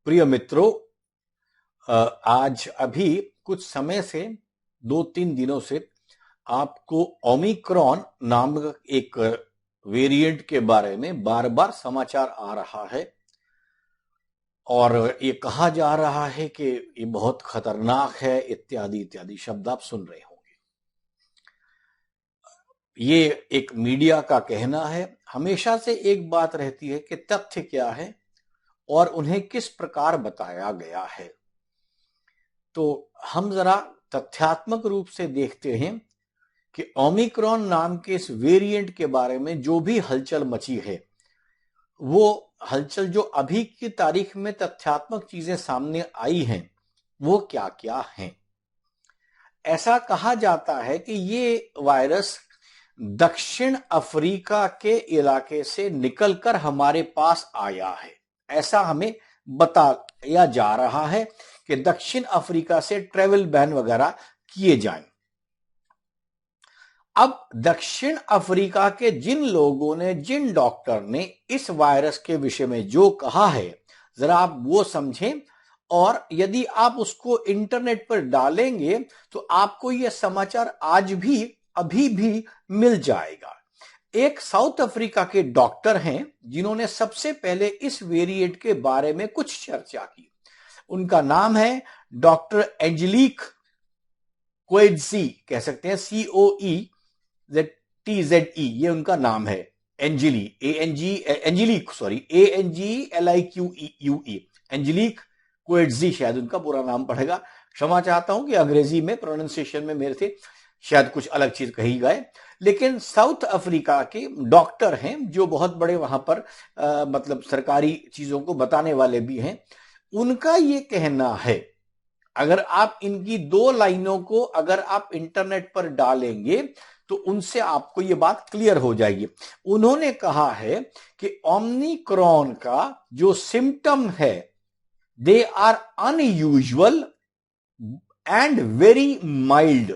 प्रिय मित्रों, आज अभी कुछ समय से 2-3 दिनों से आपको ओमिक्रॉन नामक एक वेरिएंट के बारे में बार बार समाचार आ रहा है और ये कहा जा रहा है कि ये बहुत खतरनाक है, इत्यादि इत्यादि शब्द आप सुन रहे होंगे। ये एक मीडिया का कहना है। हमेशा से एक बात रहती है कि तथ्य क्या है और उन्हें किस प्रकार बताया गया है। तो हम जरा तथ्यात्मक रूप से देखते हैं कि ओमिक्रॉन नाम के इस वेरिएंट के बारे में जो भी हलचल मची है, वो हलचल जो अभी की तारीख में तथ्यात्मक चीजें सामने आई हैं, वो क्या क्या हैं। ऐसा कहा जाता है कि ये वायरस दक्षिण अफ्रीका के इलाके से निकलकर हमारे पास आया है। ऐसा हमें बताया जा रहा है कि दक्षिण अफ्रीका से ट्रेवल बैन वगैरह किए जाएं। अब दक्षिण अफ्रीका के जिन लोगों ने, जिन डॉक्टर ने इस वायरस के विषय में जो कहा है, जरा आप वो समझें। और यदि आप उसको इंटरनेट पर डालेंगे तो आपको यह समाचार आज भी अभी भी मिल जाएगा। एक साउथ अफ्रीका के डॉक्टर हैं जिन्होंने सबसे पहले इस वेरिएंट के बारे में कुछ चर्चा की। उनका नाम है डॉक्टर एंजेलिक कोएट्ज़ी, कह सकते हैं COETZE, ये उनका नाम है। ANGELIQUE, एंजेलिक कोएट्ज़ी शायद उनका पूरा नाम पड़ेगा। क्षमा चाहता हूं कि अंग्रेजी में प्रोनाउंसिएशन में मेरे से शायद कुछ अलग चीज कही गए, लेकिन साउथ अफ्रीका के डॉक्टर हैं जो बहुत बड़े वहां पर मतलब सरकारी चीजों को बताने वाले भी हैं। उनका ये कहना है, अगर आप इनकी 2 लाइनों को अगर आप इंटरनेट पर डालेंगे तो उनसे आपको ये बात क्लियर हो जाएगी। उन्होंने कहा है कि ओमिक्रॉन का जो सिम्टम है, they are unusual and very mild.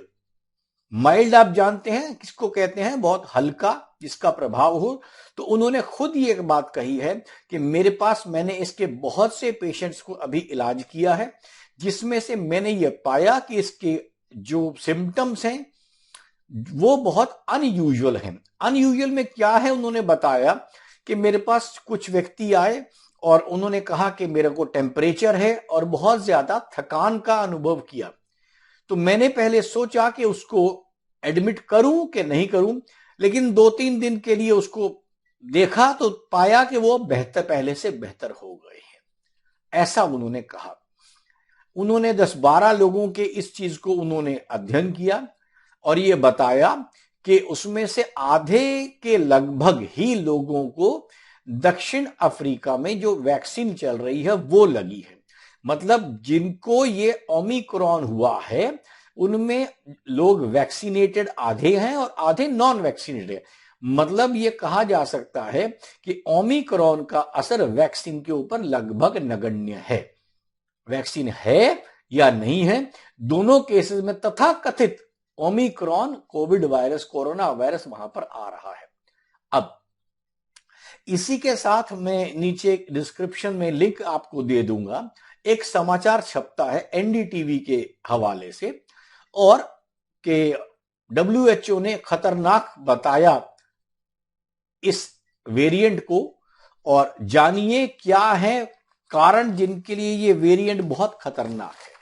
Mild आप जानते हैं किसको कहते हैं, बहुत हल्का, जिसका प्रभाव हो। तो उन्होंने खुद ये एक बात कही है कि मैंने इसके बहुत से पेशेंट्स को अभी इलाज किया है, जिसमें से मैंने ये पाया कि इसके जो सिम्टम्स हैं वो बहुत अनयूजुअल हैं। अनयूजुअल में क्या है, उन्होंने बताया कि मेरे पास कुछ व्यक्ति आए और उन्होंने कहा कि मेरे को टेम्परेचर है और बहुत ज्यादा थकान का अनुभव किया। तो मैंने पहले सोचा कि उसको एडमिट करूं कि नहीं करूं, लेकिन 2-3 दिन के लिए उसको देखा तो पाया कि वो पहले से बेहतर हो गए हैं। ऐसा उन्होंने कहा। उन्होंने 10-12 लोगों के इस चीज को उन्होंने अध्ययन किया और ये बताया कि उसमें से आधे के लगभग ही लोगों को दक्षिण अफ्रीका में जो वैक्सीन चल रही है वो लगी है। मतलब जिनको ये ओमिक्रॉन हुआ है उनमें लोग वैक्सीनेटेड आधे हैं और आधे नॉन वैक्सीनेटेड है। मतलब ये कहा जा सकता है कि ओमिक्रॉन का असर वैक्सीन के ऊपर लगभग नगण्य है। वैक्सीन है या नहीं है, दोनों केसेस में तथाकथित Omicron Covid virus, corona virus वहां पर आ रहा है। अब इसी के साथ मैं नीचे डिस्क्रिप्शन में लिंक आपको दे दूंगा। एक समाचार छपता है NDTV के हवाले से, और कि WHO ने खतरनाक बताया इस वेरिएंट को। और जानिए क्या है कारण जिनके लिए ये वेरिएंट बहुत खतरनाक है।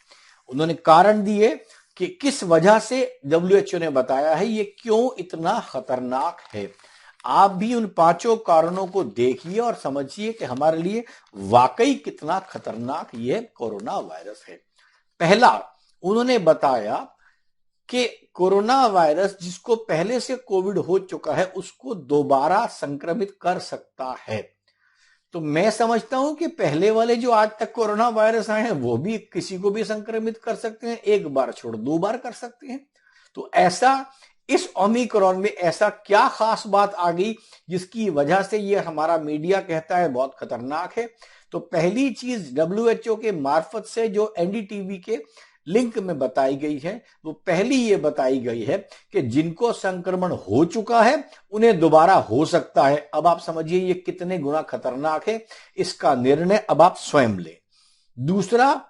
उन्होंने कारण दिए कि किस वजह से WHO ने बताया है ये क्यों इतना खतरनाक है। आप भी उन 5 कारणों को देखिए और समझिए कि हमारे लिए वाकई कितना खतरनाक ये कोरोना वायरस है। पहला, उन्होंने बताया कि कोरोना वायरस जिसको पहले से कोविड हो चुका है उसको दोबारा संक्रमित कर सकता है। तो मैं समझता हूं कि पहले वाले जो आज तक कोरोना वायरस आए हैं वो भी किसी को भी संक्रमित कर सकते हैं, 1 बार छोड़ 2 बार कर सकते हैं। तो ऐसा इस ओमिक्रॉन में ऐसा क्या खास बात आ गई जिसकी वजह से ये हमारा मीडिया कहता है बहुत खतरनाक है। तो पहली चीज WHO के मार्फत से जो NDTV के लिंक में बताई गई है वो पहली ये बताई गई है कि जिनको संक्रमण हो चुका है उन्हें दोबारा हो सकता है। अब आप समझिए ये कितने गुना खतरनाक है, इसका निर्णय अब आप स्वयं लें। दूसरा,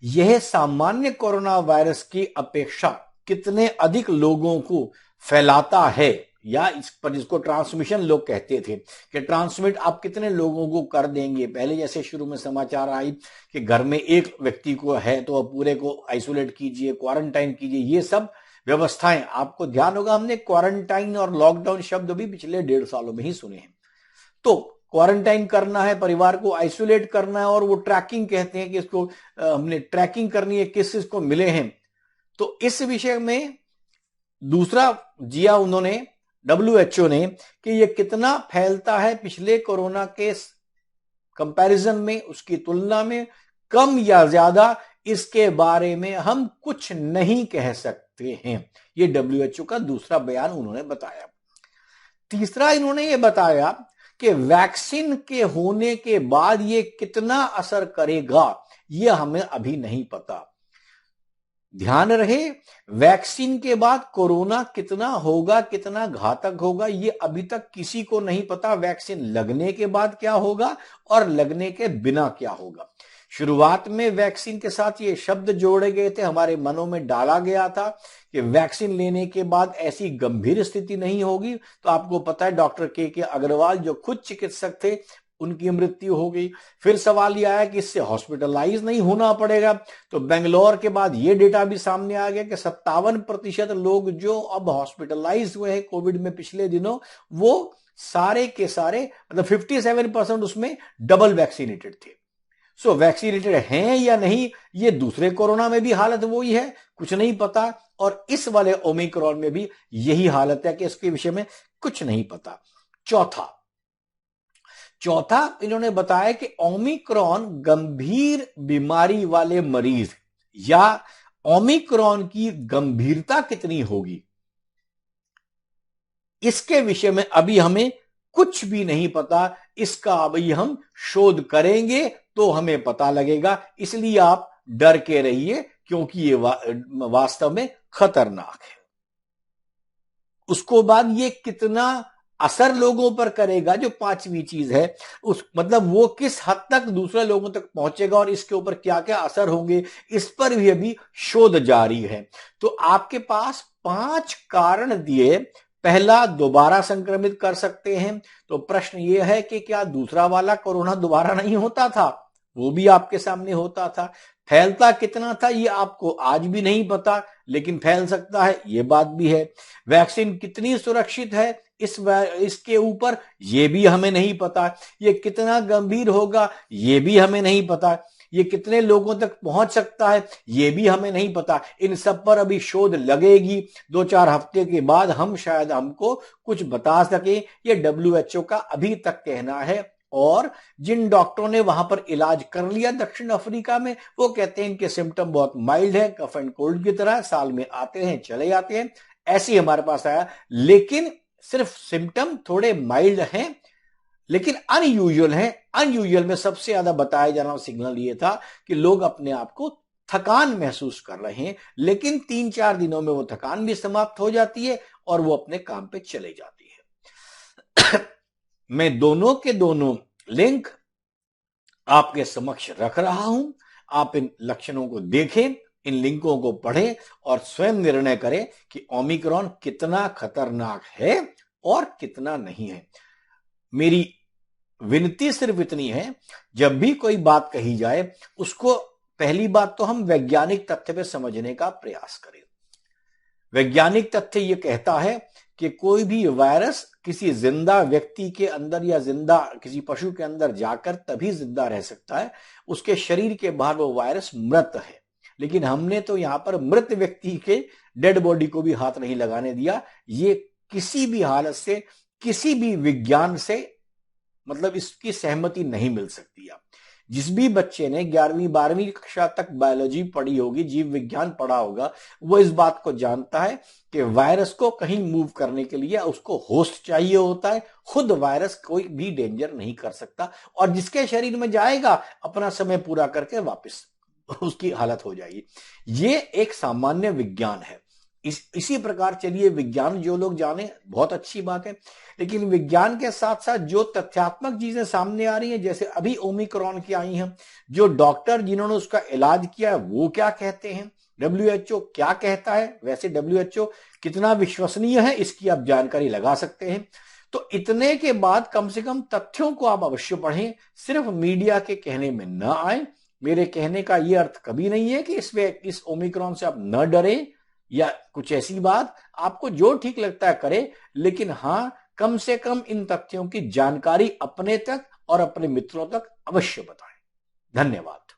यह सामान्य कोरोना वायरस की अपेक्षा कितने अधिक लोगों को फैलाता है, या इस पर जिसको ट्रांसमिशन लोग कहते थे कि ट्रांसमिट आप कितने लोगों को कर देंगे। पहले जैसे शुरू में समाचार आई कि घर में एक व्यक्ति को है तो अब पूरे को आइसोलेट कीजिए, क्वारंटाइन कीजिए, ये सब व्यवस्थाएं, आपको ध्यान होगा हमने क्वारंटाइन और लॉकडाउन शब्द भी पिछले 1.5 सालों में ही सुने हैं। तो क्वारंटाइन करना है, परिवार को आइसोलेट करना है, और वो ट्रैकिंग कहते हैं कि इसको हमने ट्रैकिंग करनी है किस इसको मिले हैं। तो इस विषय में दूसरा जिया उन्होंने WHO ने कि ये कितना फैलता है पिछले कोरोना के कंपैरिजन में, उसकी तुलना में कम या ज्यादा, इसके बारे में हम कुछ नहीं कह सकते हैं। ये WHO का दूसरा बयान उन्होंने बताया। तीसरा इन्होंने ये बताया कि वैक्सीन के होने के बाद ये कितना असर करेगा ये हमें अभी नहीं पता। ध्यान रहे, वैक्सीन के बाद कोरोना कितना होगा, कितना घातक होगा, ये अभी तक किसी को नहीं पता। वैक्सीन लगने के बाद क्या होगा और लगने के बिना क्या होगा। शुरुआत में वैक्सीन के साथ ये शब्द जोड़े गए थे, हमारे मनों में डाला गया था कि वैक्सीन लेने के बाद ऐसी गंभीर स्थिति नहीं होगी। तो आपको पता है डॉक्टर के अग्रवाल जो खुद चिकित्सक थे, उनकी मृत्यु हो गई। फिर सवाल यह आया कि इससे हॉस्पिटलाइज नहीं होना पड़ेगा। तो बेंगलोर के बाद यह डेटा भी सामने आ गया कि 57% लोग जो अब हॉस्पिटलाइज हुए हैं कोविड में पिछले दिनों, वो सारे के सारे मतलब 57% उसमें डबल वैक्सीनेटेड थे। सो वैक्सीनेटेड हैं या नहीं, ये दूसरे कोरोना में भी हालत वही है, कुछ नहीं पता। और इस वाले ओमिक्रॉन में भी यही हालत है कि इसके विषय में कुछ नहीं पता। चौथा इन्होंने बताया कि ओमिक्रॉन गंभीर बीमारी वाले मरीज या ओमिक्रॉन की गंभीरता कितनी होगी, इसके विषय में अभी हमें कुछ भी नहीं पता। इसका अभी हम शोध करेंगे तो हमें पता लगेगा। इसलिए आप डर के रहिए, क्योंकि ये वास्तव में खतरनाक है। उसको बाद ये कितना असर लोगों पर करेगा, जो पांचवी चीज है, उस मतलब वो किस हद तक दूसरे लोगों तक पहुंचेगा और इसके ऊपर क्या क्या असर होंगे, इस पर भी अभी शोध जारी है। तो आपके पास 5 कारण दिए। पहला, दोबारा संक्रमित कर सकते हैं। तो प्रश्न यह है कि क्या दूसरा वाला कोरोना दोबारा नहीं होता था? वो भी आपके सामने होता था। फैलता कितना था ये आपको आज भी नहीं पता, लेकिन फैल सकता है, ये बात भी है। वैक्सीन कितनी सुरक्षित है इसके ऊपर ये भी हमें नहीं पता। ये कितना गंभीर होगा ये भी हमें नहीं पता। ये कितने लोगों तक पहुंच सकता है ये भी हमें नहीं पता। इन सब पर अभी शोध लगेगी। 2-4 हफ्ते के बाद हम शायद हमको कुछ बता सके। ये WHO का अभी तक कहना है। और जिन डॉक्टरों ने वहां पर इलाज कर लिया दक्षिण अफ्रीका में, वो कहते हैं इनके सिम्टम बहुत माइल्ड है, कफ एंड कोल्ड की तरह, साल में आते हैं चले जाते हैं। ऐसे ही हमारे पास आया, लेकिन सिर्फ सिम्टम थोड़े माइल्ड हैं, लेकिन अनयूजुअल है। अनयूजुअल में सबसे ज्यादा बताया जाना सिग्नल ये था कि लोग अपने आप को थकान महसूस कर रहे हैं, लेकिन 3-4 दिनों में वो थकान भी समाप्त हो जाती है और वो अपने काम पे चले जाती है। मैं दोनों के दोनों लिंक आपके समक्ष रख रहा हूं। आप इन लक्षणों को देखें, इन लिंकों को पढ़ें और स्वयं निर्णय करें कि ओमिक्रॉन कितना खतरनाक है और कितना नहीं है। मेरी विनती सिर्फ इतनी है, जब भी कोई बात कही जाए उसको पहली बात तो हम वैज्ञानिक तथ्य पे समझने का प्रयास करें। वैज्ञानिक तथ्य यह कहता है कि कोई भी वायरस किसी जिंदा व्यक्ति के अंदर या जिंदा किसी पशु के अंदर जाकर तभी जिंदा रह सकता है, उसके शरीर के बाहर वो वायरस मृत है। लेकिन हमने तो यहां पर मृत व्यक्ति के डेड बॉडी को भी हाथ नहीं लगाने दिया। ये किसी भी हालत से, किसी भी विज्ञान से मतलब इसकी सहमति नहीं मिल सकती। आप जिस भी बच्चे ने 11वीं 12वीं कक्षा तक बायोलॉजी पढ़ी होगी, जीव विज्ञान पढ़ा होगा, वो इस बात को जानता है कि वायरस को कहीं मूव करने के लिए उसको होस्ट चाहिए होता है। खुद वायरस कोई भी डेंजर नहीं कर सकता, और जिसके शरीर में जाएगा अपना समय पूरा करके वापस उसकी हालत हो जाएगी। ये एक सामान्य विज्ञान है। इसी प्रकार चलिए विज्ञान जो लोग जाने बहुत अच्छी बात है, लेकिन विज्ञान के साथ साथ जो तथ्यात्मक चीजें सामने आ रही हैं, जैसे अभी ओमिक्रॉन की आई हैं, जो डॉक्टर जिन्होंने उसका इलाज किया है वो क्या कहते हैं, डब्ल्यूएचओ क्या कहता है, वैसे डब्ल्यूएचओ कितना विश्वसनीय है इसकी आप जानकारी लगा सकते हैं। तो इतने के बाद कम से कम तथ्यों को आप अवश्य पढ़ें, सिर्फ मीडिया के कहने में न आए। मेरे कहने का यह अर्थ कभी नहीं है कि इस ओमिक्रॉन से आप न डरें या कुछ ऐसी बात, आपको जो ठीक लगता है करें, लेकिन हां कम से कम इन तथ्यों की जानकारी अपने तक और अपने मित्रों तक अवश्य बताएं। धन्यवाद।